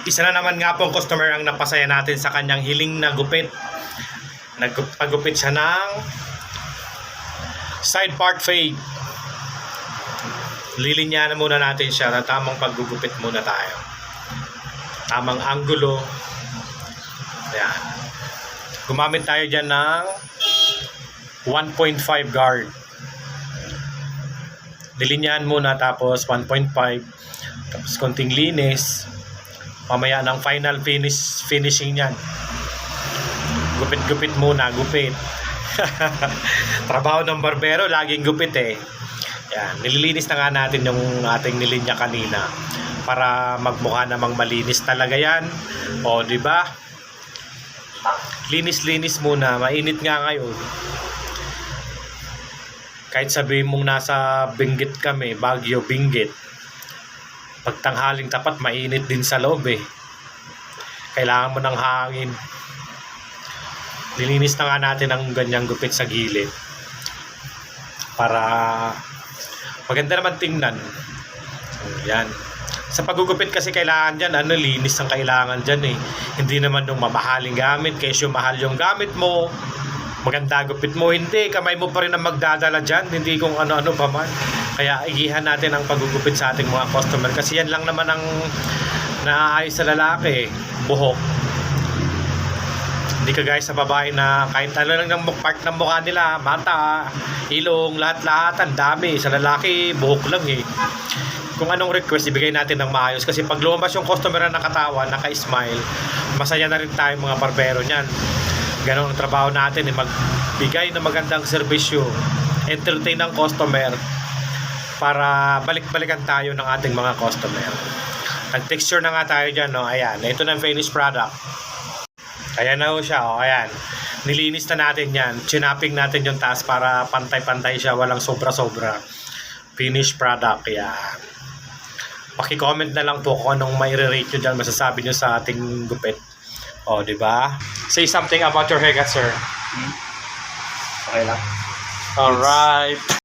Isa na naman nga pong customer ang napasaya natin sa kanyang hiling na gupit. Nagpagupit siya ng side part fade. Lilinyahan muna natin siya na tamang paggugupit muna tayo. Tamang anggulo. Ayan. Gumamit tayo dyan ng 1.5 guard. Lilinyahan muna tapos 1.5. Tapos konting linis. Mamaya ng final finishing niyan. Gupit-gupit muna, gupit. Trabaho ng barbero, laging gupit eh. Yan, nililinis na nga natin yung ating nilinya kanina para magmukha namang malinis talaga yan. O, di ba? Linis-linis muna, mainit nga ngayon. Kahit sabihin mong nasa Benguet kami, Baguio, Benguet, pagtanghaling tapat, mainit din sa loob eh. Kailangan mo ng hangin. Lilinis na nga natin ang ganyang gupit sa gilid. Para maganda naman tingnan. Yan. Sa paggugupit kasi kailangan dyan, linis ang kailangan dyan eh. Hindi naman yung mamahaling gamit, kesyo mahal yung gamit mo. Maganda gupit mo, hindi. Kamay mo pa rin ang magdadala dyan. Hindi kung ano-ano pa man. Kaya igihan natin ang paggugupit sa ating mga customer. Kasi yan lang naman ang naaayos sa lalaki. Buhok. Hindi ka guys sa babae na kahit ano lang ng part ng mukha nila, mata, ilong, lahat-lahat, ang dami. Sa lalaki, buhok lang eh. Kung anong request, ibigay natin ng maayos. Kasi pag lumabas yung customer na nakatawa, naka-smile, masaya na rin tayo mga barbero niyan. Ganon ang trabaho natin eh, magbigay ng magandang serbisyo, entertain ang customer para balik-balikan tayo ng ating mga customer. Nag-texture na nga tayo dyan, no? Ayan, ito na ang finished product. Ayan na ho siya, oh, ayan. Nilinis na natin yan. Chinapping natin yung taas para pantay-pantay siya, walang sobra-sobra. Finished product, yan. Paki-comment na lang po kung anong may re-rate nyo dyan, masasabi nyo sa ating gupit. O, di ba? Say something about your haircut, sir. Okay lang. Alright.